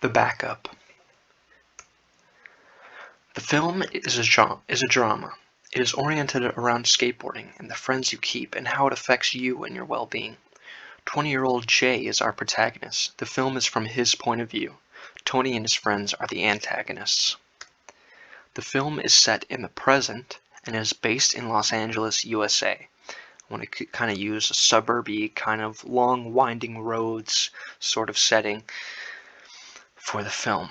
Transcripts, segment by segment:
The backup. The film is a drama. It is oriented around skateboarding and the friends you keep and how it affects you and your well-being. 20-year-old Jay is our protagonist. The film is from his point of view. Tony and his friends are the antagonists. The film is set in the present and is based in Los Angeles, USA. I want to kind of use a suburby, kind of long winding roads sort of setting for the film.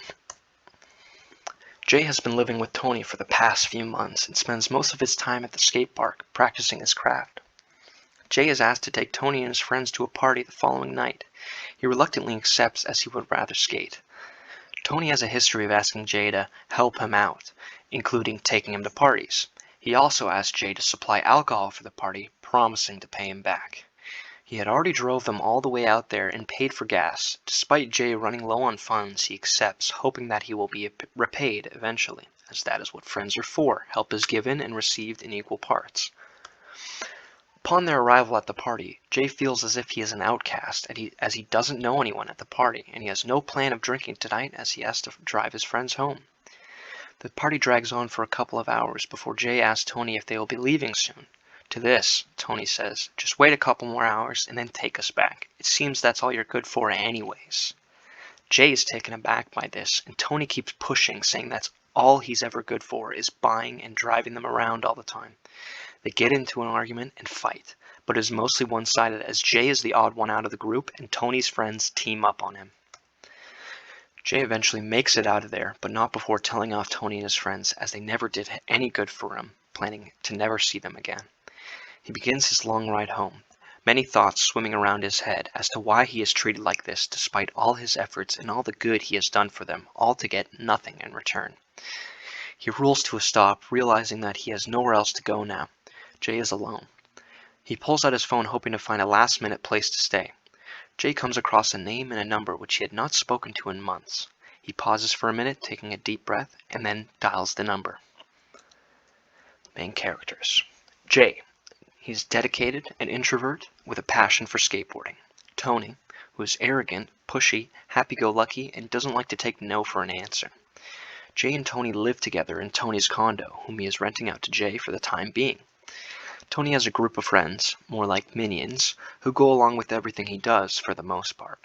Jay has been living with Tony for the past few months and spends most of his time at the skate park practicing his craft. Jay is asked to take Tony and his friends to a party the following night. He reluctantly accepts as he would rather skate. Tony has a history of asking Jay to help him out, including taking him to parties. He also asked Jay to supply alcohol for the party, promising to pay him back. He had already drove them all the way out there and paid for gas. Despite Jay running low on funds, he accepts, hoping that he will be repaid eventually, as that is what friends are for. Help is given and received in equal parts. Upon their arrival at the party, Jay feels as if he is an outcast, as he doesn't know anyone at the party, and he has no plan of drinking tonight as he has to drive his friends home. The party drags on for a couple of hours before Jay asks Tony if they will be leaving soon. To this, Tony says, "Just wait a couple more hours and then take us back. It seems that's all you're good for anyways." Jay is taken aback by this, and Tony keeps pushing, saying that's all he's ever good for is buying and driving them around all the time. They get into an argument and fight, but it is mostly one-sided as Jay is the odd one out of the group and Tony's friends team up on him. Jay eventually makes it out of there, but not before telling off Tony and his friends, as they never did any good for him, planning to never see them again. He begins his long ride home, many thoughts swimming around his head as to why he is treated like this despite all his efforts and all the good he has done for them, all to get nothing in return. He rolls to a stop, realizing that he has nowhere else to go now. Jay is alone. He pulls out his phone hoping to find a last-minute place to stay. Jay comes across a name and a number which he had not spoken to in months. He pauses for a minute, taking a deep breath, and then dials the number. Main characters. Jay. He's dedicated, an introvert, with a passion for skateboarding. Tony, who is arrogant, pushy, happy-go-lucky, and doesn't like to take no for an answer. Jay and Tony live together in Tony's condo, whom he is renting out to Jay for the time being. Tony has a group of friends, more like minions, who go along with everything he does for the most part.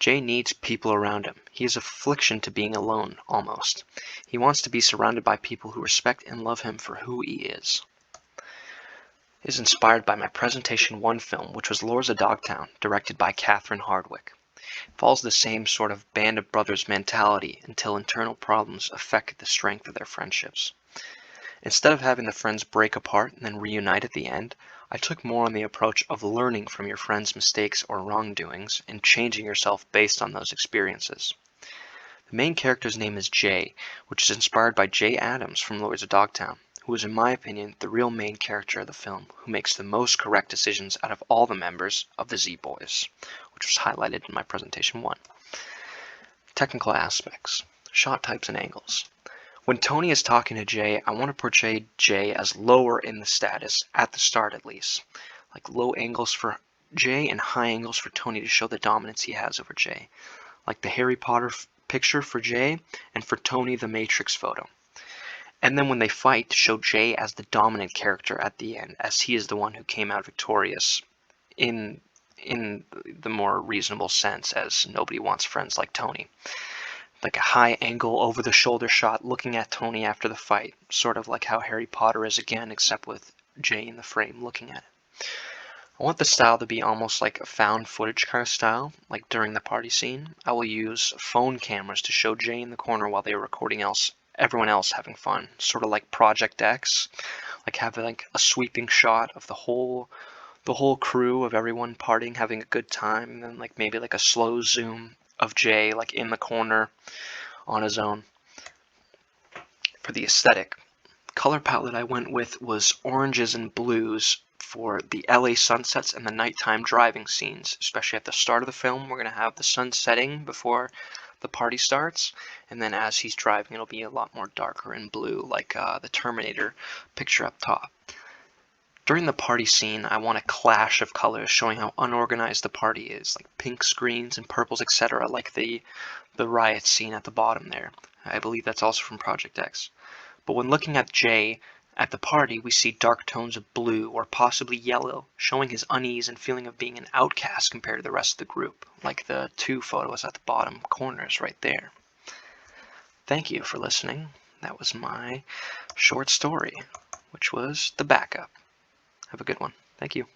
Jay needs people around him. He is affliction to being alone, almost. He wants to be surrounded by people who respect and love him for who he is. It is inspired by my Presentation 1 film, which was Lords of Dogtown, directed by Catherine Hardwicke. It follows the same sort of band of brothers mentality until internal problems affect the strength of their friendships. Instead of having the friends break apart and then reunite at the end, I took more on the approach of learning from your friends' mistakes or wrongdoings and changing yourself based on those experiences. The main character's name is Jay, which is inspired by Jay Adams from Lords of Dogtown, who is in my opinion the real main character of the film, who makes the most correct decisions out of all the members of the Z-Boys, which was highlighted in my Presentation 1. Technical aspects, shot types and angles. When Tony is talking to Jay, I want to portray Jay as lower in the status, at the start at least. Like low angles for Jay and high angles for Tony to show the dominance he has over Jay. Like the Harry Potter picture for Jay, and for Tony the Matrix photo. And then when they fight, to show Jay as the dominant character at the end, as he is the one who came out victorious in the more reasonable sense, as nobody wants friends like Tony. Like a high angle over the shoulder shot looking at Tony after the fight, sort of like how Harry Potter is again, except with Jay in the frame looking at it. I want the style to be almost like a found footage kind of style, like during the party scene. I will use phone cameras to show Jay in the corner while they are recording everyone else having fun, sort of like Project X, like having like a sweeping shot of the whole crew of everyone partying, having a good time, and then like maybe like a slow zoom of Jay like in the corner on his own. For the aesthetic, color palette I went with was oranges and blues for the LA sunsets and the nighttime driving scenes, especially at the start of the film. We're going to have the sun setting before the party starts, and then as he's driving it'll be a lot more darker and blue, like the Terminator picture up top. During the party scene, I want a clash of colors showing how unorganized the party is, like pink screens and purples, etc., like the the riot scene at the bottom there. I believe that's also from Project X. But when looking at Jay at the party, we see dark tones of blue or possibly yellow, showing his unease and feeling of being an outcast compared to the rest of the group, like the two photos at the bottom corners right there. Thank you for listening. That was my short story, which was The Backup. Have a good one. Thank you.